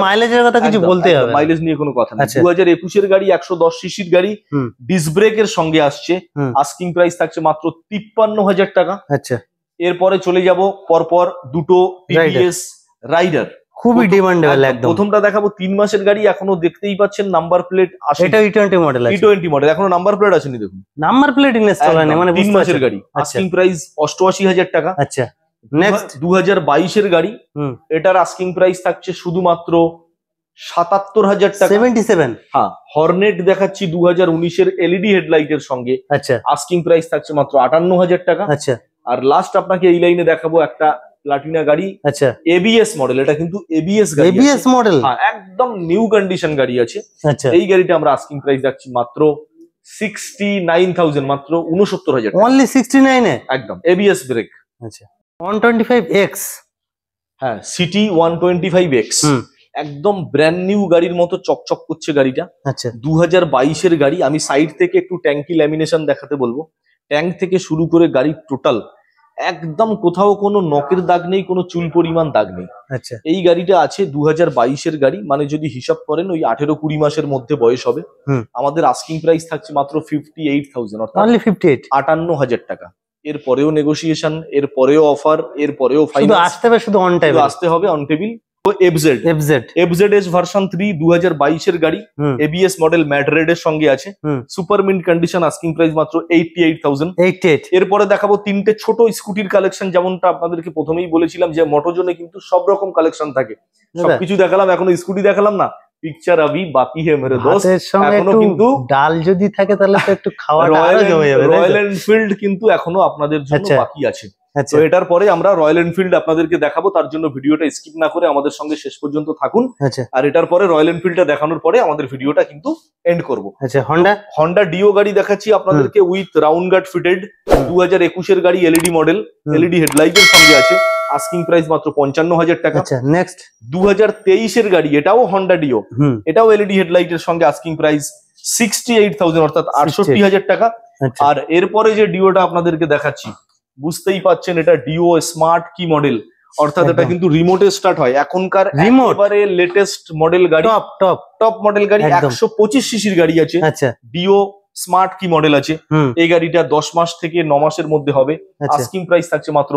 মাইলেজের কথা কিছু বলতে হবে, মাইলেজ নিয়ে কোনো কথা নেই। 2021 এর গাড়ি, 110 সিসির গাড়ি, ডিস্ক ব্রেকের সঙ্গে আসছে। আস্কিং প্রাইস থাকছে মাত্র 53,000 টাকা। আচ্ছা, এরপরে চলে যাব পরপর দুটো TVS রাইডার, খুবই ডিমান্ডেবল একদম। প্রথমটা দেখাবো 3 মাসের গাড়ি, এখনো দেখতেই পাচ্ছেন নাম্বার প্লেট আসে, এটা E20 মডেল আছে, E20 মডেল, এখনো নাম্বার প্লেট আসেনি, দেখুন নাম্বার প্লেট ইনস্টল হয়নি, মানে 3 মাসের গাড়ি। আস্কিং প্রাইস 88,000 টাকা। আচ্ছা, নেক্সট 2022 এর গাড়ি, এটার আস্কিং প্রাইস থাকছে শুধুমাত্র 77,000 টাকা। 77। হ্যাঁ, হর্নেট দেখাচ্ছি 2019 এর LED হেডলাইটের সঙ্গে। আচ্ছা, আস্কিং প্রাইস থাকছে মাত্র 58,000 টাকা। আচ্ছা, আর লাস্ট আপনাকে এই লাইনে দেখাবো একটা প্লাটিনা গাড়ি। আচ্ছা, ABS মডেল, এটা কিন্তু ABS গাড়ি, ABS মডেল, হ্যাঁ একদম নিউ কন্ডিশন গাড়ি আছে। আচ্ছা, এই গাড়িটা আমরা আস্কিং প্রাইস রাখছি মাত্র 69,000, মাত্র 69,000, অনলি 69 এ একদম ABS ব্রেক। আচ্ছা, 125X, হ্যাঁ সিটি 125X, একদম ব্র্যান্ড নিউ গাড়ির মতো চকচক করছে গাড়িটা। আচ্ছা, 2022 এর গাড়ি। আমি সাইড থেকে একটু ট্যাঙ্কি ল্যামিনেশন দেখাতে বলবো, ট্যাঙ্ক থেকে শুরু করে গাড়ির টোটাল একদম কোথাও কোনো নকের দাগ নেই, কোনো চুল পরিমাণ দাগ নেই। আচ্ছা, এই গাড়িটা আছে 2022 এর গাড়ি, মানে যদি হিসাব করেন ওই 18-20 মাসের মধ্যে বয়স হবে। আমাদের আস্কিং প্রাইস থাকছে মাত্র 58,000, অর্থাৎ অনলি 58, 58,000 টাকা। এর পরেও নেগোসিয়েশন, এর পরেও অফার, এর পরেও ফাইনান্স, আসতে হবে শুধু অন টাইম, আসতে হবে অন টেবিল। FZ ভার্সন 3 2022 এর গাড়ি, ABS মডেল, ম্যাট রেড এর সঙ্গে আছে, super mint condition, asking price মাত্র 88,000। এরপরে দেখাবো তিনটে ছোট স্কুটির কালেকশন, যেমনটা আপনাদেরকে প্রথমেই বলেছিলাম যে মোটোজোনে কিন্তু সব রকম কালেকশন থাকে, সবকিছু দেখালাম, এখনো স্কুটি দেখালাম না, পিকচার আবি বাকি হে মেরে দোস্ত। এখনো কিন্তু ডাল যদি থাকে তাহলে তো একটু খাওয়াটা আরো জমে যাবে। রয়্যাল এনফিল্ড কিন্তু এখনো আপনাদের জন্য বাকি আছে। তো এটার পরে আমরা রয়্যাল এনফিল্ড আপনাদেরকে দেখাবো, তার জন্য ভিডিওটা স্কিপ না করে আমাদের সঙ্গে শেষ পর্যন্ত থাকুন। আর এটার পরে রয়্যাল এনফিল্ডটা দেখানোর পরে আমাদের ভিডিওটা কিন্তু এন্ড করবো। আচ্ছা, হন্ডা ডিও গাড়ি দেখাচ্ছি আপনাদেরকে উইথ রাউন্ড গার্ড ফিটেড, 2021 এর গাড়ি, LED মডেল, LED হেডলাইটের সঙ্গে আছে। আস্কিং প্রাইস মাত্র 55,000 টাকা। নেক্সট 2023 এর গাড়ি, এটাও হন্ডা ডিও, এটাও LED হেডলাইটের সঙ্গে, আস্কিং প্রাইস 68,000, অর্থাৎ 68,000 টাকা। আর এরপরে যে ডিওটা আপনাদেরকে দেখাচ্ছি, বুঝতেই পাচ্ছেন এটা ডিও স্মার্ট কি মডেল, অর্থাৎ এটা কিন্তু রিমোটে স্টার্ট হয়। এখনকার একেবারে লেটেস্ট মডেল গাড়ি, টপ মডেল গাড়ি, 125 সিসির গাড়ি আছে। ডিও স্মার্ট কি মডেল আছে, এই গাড়িটা 10 মাস থেকে 9 মাসের মধ্যে হবে। আস্কিং প্রাইস থাকছে মাত্র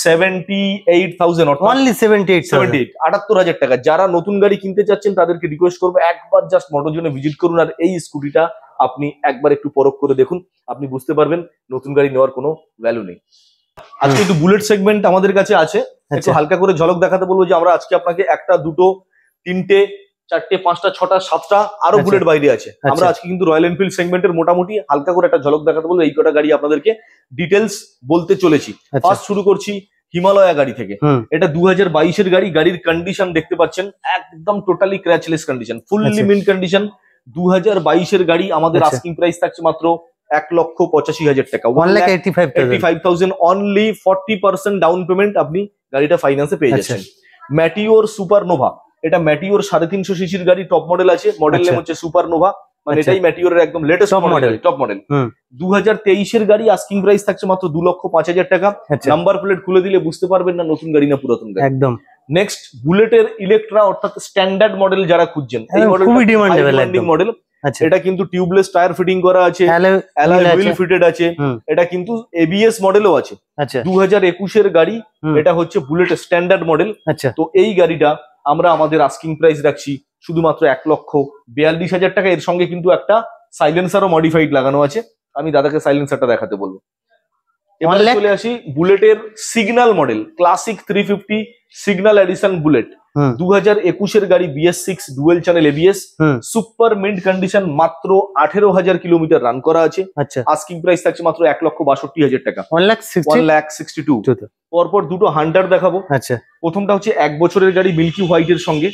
78,000, অনলি 78,000, 78,000 টাকা। যারা নতুন গাড়ি কিনতে চাচ্ছেন তাদেরকে রিকোয়েস্ট করবো একবার জাস্ট মোটরজোনে ভিজিট করুন, আর এই স্কুটিটা আপনি একবার একটু পরখ করে দেখুন, আপনি বুঝতে পারবেন নতুন গাড়ি নেওয়ার কোনো ভ্যালু নেই। আজকে একটু বুলেট সেগমেন্ট আমাদের কাছে আছে, একটু হালকা করে ঝলক দেখাতে বলবো যে আমরা আজকে আপনাকে একটা, দুটো, তিনটে, চারটে, পাঁচটা, ছটা, সাতটা আরো বুলেট বাইরে আছে। আমরা আজকে কিন্তু রয়্যাল এনফিল্ড সেগমেন্টের মোটামুটি হালকা করে একটা ঝলক দেখাতে বলবো, এই কটা গাড়ি আপনাদেরকে ডিটেলস বলতে চলেছি। ফার্স্ট শুরু করছি হিমালয়া গাড়ি থেকে। এটা 2022-এর গাড়ি, গাড়ির কন্ডিশন দেখতে পাচ্ছেন একদম totally scratchless condition, fully mint condition. 2022-এর গাড়ি, আমাদের আস্কিং প্রাইস থাকছে মাত্র 1,85,000 টাকা, 1,85,000 অনলি। 40% ডাউন পেমেন্ট আপনি গাড়িটা ফাইন্যান্সে পেয়ে যাচ্ছেন। ম্যাটিওর সুপারনোভা, এটা ম্যাটিওর 350 সিসির গাড়ি, টপ মডেল আছে, মডেল নেম হচ্ছে সুপারনোভা, মানে এটাই ম্যাটিওরের একদম লেটেস্ট মডেল, টপ মডেল। 2023-এর গাড়ি, আস্কিং প্রাইস থাকছে মাত্র 2,05,000 টাকা। নাম্বার প্লেট খুলে দিলে বুঝতে পারবেন না নতুন গাড়ি না পুরাতন গাড়ি একদম। নেক্সট বুলেটের ইলেকট্রা, অর্থাৎ স্ট্যান্ডার্ড মডেল যারা খুঁজছেন, এই মডেল মডেল, এটা কিন্তু টিউবলেস টায়ার ফিটিং করা আছে, অ্যালয় হুইল ফিটেড আছে, এটা কিন্তু এবিএস মডেলও আছে। 2021-এর গাড়ি, এটা হচ্ছে বুলেট স্ট্যান্ডার্ড মডেল। তো এই গাড়িটা আমরা আমাদের আস্কিং প্রাইস রাখছি শুধুমাত্র 1,42,000 টাকা। এর সঙ্গে কিন্তু একটা সাইলেন্সারও মডিফাইড লাগানো আছে, আমি দাদাকে সাইলেন্সারটা দেখাতে বলবো। এবারে চলে আসি বুলেটের signal model, classic 350 signal edition bullet, 2021-এর গাড়ি, BS6 dual channel ABS, super mint condition, মাত্র 18,000 কিলোমিটার রান করা আছে। আস্কিং প্রাইস থাকছে মাত্র 1,62,000 টাকা, 1,62,000। পরপর দুটো হান্টার দেখাবো। প্রথমটা হচ্ছে 1 বছরের গাড়ি, মিল্কি হোয়াইট এর সঙ্গে,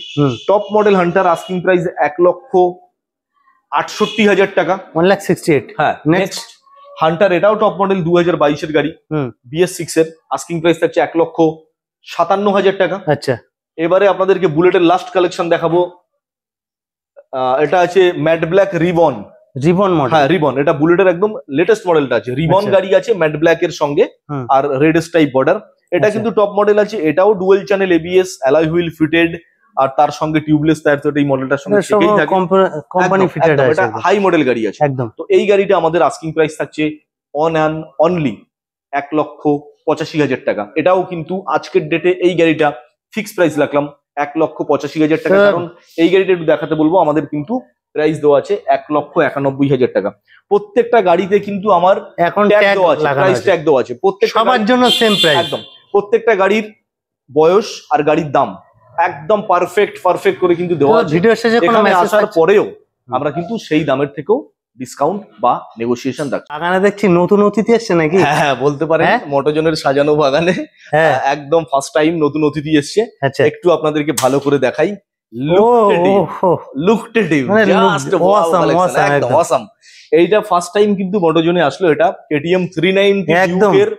top model Hunter, asking price 1,68,000 টাকা, 1,68,000। হ্যাঁ, নেক্সট হান্টার, এটাও টপ মডেল, 2022-এর গাড়ি, BS6 এর, আস্কিং প্রাইস থাকছে 1,57,000 টাকা। এবারে আপনাদেরকে বুলেটের লাস্ট কালেকশন দেখাবো, এটা আছে ম্যাট ব্ল্যাক রিবন মডেল। হ্যাঁ, রিবন, এটা বুলেটের একদম লেটেস্ট মডেলটা আছে, রিবন গাড়ি আছে ম্যাট ব্ল্যাক এর সঙ্গে, আর রেড স্ট্রাইপ বর্ডার। এটা কিন্তু টপ মডেল আছে, এটাও dual channel ABS, alloy wheel fitted, আর তার সঙ্গে টিউবলেস টায়ার। তো এই মডেলটার সঙ্গে কোম্পানি ফিটেড আছে, এটা হাই মডেল গাড়ি আছে একদম। তো এই গাড়িটা আমাদের আস্কিং প্রাইস থাকছে অনলি 1,85,000 টাকা। এটাও কিন্তু আজকের ডেটে এই গাড়িটা ফিক্স প্রাইস রাখলাম 1,85,000 টাকা, কারণ এই গাড়িটা একটু দেখাতে বলবো, আমাদের কিন্তু প্রাইস দেওয়া আছে 1,91,000 টাকা। প্রত্যেকটা গাড়িতে কিন্তু আমার এখন ট্যাগ দেওয়া আছে, প্রাইস ট্যাগ দেওয়া আছে, প্রত্যেক সবার জন্য সেম প্রাইস একদম। প্রত্যেকটা গাড়ির বয়স আর গাড়ির দাম একদম পারফেক্ট করে কিন্তু দেওয়া আছে। ভিডিও শেষে কোনো মেসেজ আসার পরেও আমরা কিন্তু সেই দামের থেকেও ডিসকাউন্ট বা নেগোসিয়েশন রাখছি। বাগানে দেখছি নতুন অতিথি এসছে নাকি? হ্যাঁ, বলতে পারেন মোটরজনের সাজানো বাগানে একদম ফার্স্ট টাইম নতুন অতিথি এসছে। একটু আপনাদেরকে ভালো করে দেখাই, এইটা ফার্স্ট টাইম কিন্তু মোটরজনে আসলো। এটা KTM 390 ডিউকের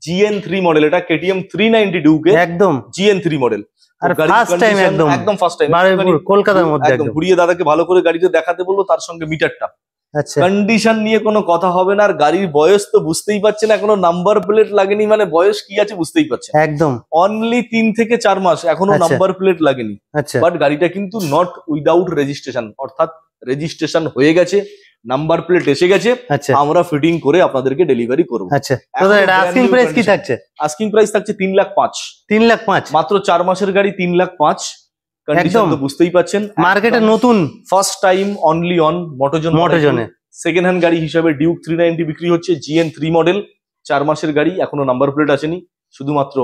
GN3 মডেল, এটা KTM 390 ডিউকের একদম GN3 মডেল। আর ফার্স্ট টাইম একদম ফার্স্ট টাইম কলকাতার মধ্যে একদম ঘুরিয়ে দাদাকে ভালো করে গাড়িটা দেখাতে বলবো, তার সঙ্গে মিটারটা। কন্ডিশন নিয়ে কোনো কথা হবে না, আর গাড়ির বয়স তো বুঝতেই পারছেন, এখনো নাম্বার প্লেট লাগেনি, মানে বয়স কি আছে বুঝতেই পারছেন একদম। অনলি 3 থেকে 4 মাস, এখনো নাম্বার প্লেট লাগেনি, বাট গাড়িটা কিন্তু নট উইদাউট রেজিস্ট্রেশন, অর্থাৎ রেজিস্ট্রেশন হয়ে গেছে, নাম্বার প্লেট এসে গেছে, আমরা ফিটিং করে আপনাদেরকে ডেলিভারি করবো। আস্কিং প্রাইস কি থাকছে? আস্কিং প্রাইস থাকছে 3,05,000, মাত্র 4 মাসের গাড়ি, 3,05,000। কন্ডিশন তো বুঝতেই পাচ্ছেন, মার্কেটে নতুন, ফার্স্ট টাইম অনলি অন মোটরজনে। সেকেন্ড হ্যান্ড গাড়ি হিসাবে ডিউক 390 বিক্রি হচ্ছে, GN3 মডেল, 4 মাসের গাড়ি, এখনো নাম্বার প্লেট আসেনি, শুধুমাত্র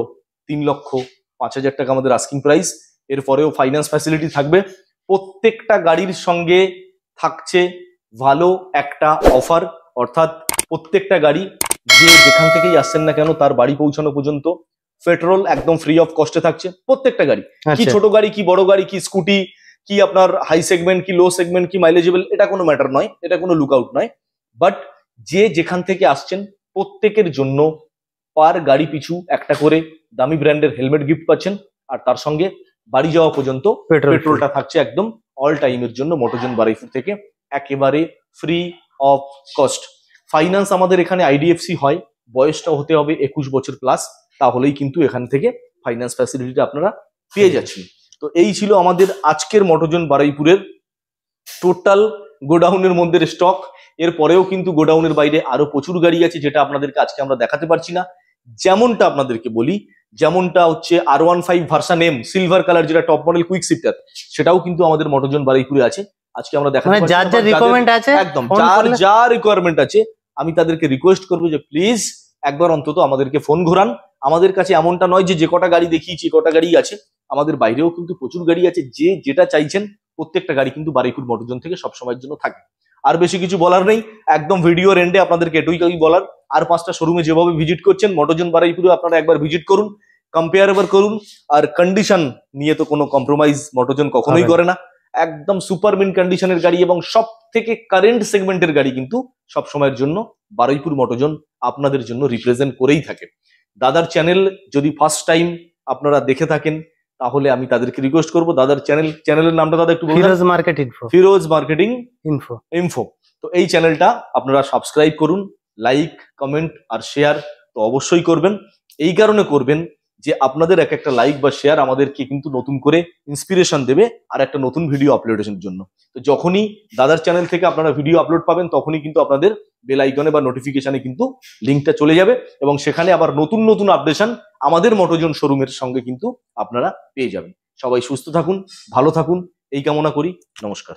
3,05,000 টাকা আমাদের আস্কিং প্রাইস। এরপরেও ফাইন্যান্স ফ্যাসিলিটি থাকবে। প্রত্যেকটা গাড়ির সঙ্গে থাকছে ভালো একটা অফার, অর্থাৎ প্রত্যেকটা গাড়ি যে যেখান থেকেই আসছেন না কেন তার বাড়ি পৌঁছানো পর্যন্ত পেট্রোল একদম ফ্রি অফ কস্টে থাকছে প্রত্যেকটা গাড়ি। কি ছোট গাড়ি, কি বড় গাড়ি, কি স্কুটি, কি আপনার হাই সেগমেন্ট, কি লো সেগমেন্ট, কি মাইলেজেবল, এটা কোনো ম্যাটার নয়, এটা কোনো লুকআউট নয়। বাট যে যেখান থেকে আসছেন প্রত্যেকের জন্য পার গাড়ি পিছু একটা করে দামি ব্র্যান্ডের হেলমেট গিফট পাচ্ছেন, আর তার সঙ্গে বাড়ি যাওয়া পর্যন্ত পেট্রোলটা থাকছে একদম অল টাইমের জন্য মোটরজন বারুইপুর থেকে একেবারে ফ্রি অফ কস্ট। ফাইন্যান্স আমাদের এখানে IDFC হয়, বয়সটা হতে হবে 21 বছর প্লাস, তাহলেই কিন্তু এখান থেকে ফাইন্যান্স ফ্যাসিলিটিটা আপনারা পেয়ে যাচ্ছেন। তো এই ছিল আমাদের আজকের মোটরজন বারুইপুরের টোটাল গোডাউনের মধ্যে স্টক। এর পরেও কিন্তু গোডাউনের বাইরে আরো প্রচুর গাড়ি আছে, যেটা আপনাদেরকে আজকে আমরা দেখাতে পারছি না। যেমনটা আপনাদেরকে বলি, যেমনটা হচ্ছে R15 version M silver colour, যেটা টপ মডেল কুইক শিফটার, সেটাও কিন্তু আমাদের মোটরজন বারুইপুরে আছে। আজকে আমরা দেখাতে পারছি যার যার রিকোয়ারমেন্ট আছে, একদম যার যার রিকোয়ারমেন্ট আছে, আমি তাদেরকে রিকোয়েস্ট করবো যে প্লিজ একবার অন্তত আমাদেরকে ফোন ঘোরান। আমাদের কাছে এমনটা নয় যে কটা গাড়ি দেখিয়েছি কটা গাড়ি আছে, আমাদের বাইরেও কিন্তু প্রচুর গাড়ি আছে। যে যেটা চাইছেন প্রত্যেকটা গাড়ি কিন্তু বারুইপুর মোটরজন থেকে সবসময়ের জন্য থাকে। আর বেশি কিছু বলার নেই, একদম ভিডিওর এন্ডে আপনাদেরকে এটুকুই বলার, আর 5টা শোরুমে যেভাবে ভিজিট করছেন মোটরজন বারুইপুরে আপনারা একবার ভিজিট করুন, কম্পেয়ার করুন। আর কন্ডিশন নিয়ে তো কোনো কম্প্রোমাইজ মোটরজন কখনোই করে না। একদম সুপার মিন কন্ডিশনের গাড়ি এবং সব থেকে কারেন্ট সেগমেন্টের গাড়ি কিন্তু সব সময়ের জন্য বারুইপুর মোটরজন আপনাদের জন্য রিপ্রেজেন্ট করেই থাকে। দাদার চ্যানেল যদি ফার্স্ট টাইম আপনারা দেখে থাকেন, তাহলে আমি তাদেরকে রিকোয়েস্ট করবো, দাদার চ্যানেলের নামটা দাদা একটু বলুন। Firoz market info. Firoz marketing info. তো এই চ্যানেলটা আপনারা সাবস্ক্রাইব করুন, লাইক, কমেন্ট আর শেয়ার তো অবশ্যই করবেন। এই কারণে করবেন যে আপনাদের এক একটা লাইক বা শেয়ার আমাদেরকে কিন্তু নতুন করে ইন্সপিরেশন দেবে আর একটা নতুন ভিডিও আপলোডেশনের জন্য। তো যখনই দাদার চ্যানেল থেকে আপনারা ভিডিও আপলোড পাবেন, তখনই কিন্তু আপনাদের বেল আইকনে বা নোটিফিকেশনে কিন্তু লিঙ্কটা চলে যাবে এবং সেখানে আবার নতুন নতুন আপডেশন আমাদের মোটরজন শোরুমের সঙ্গে কিন্তু আপনারা পেয়ে যাবেন। সবাই সুস্থ থাকুন, ভালো থাকুন, এই কামনা করি। নমস্কার।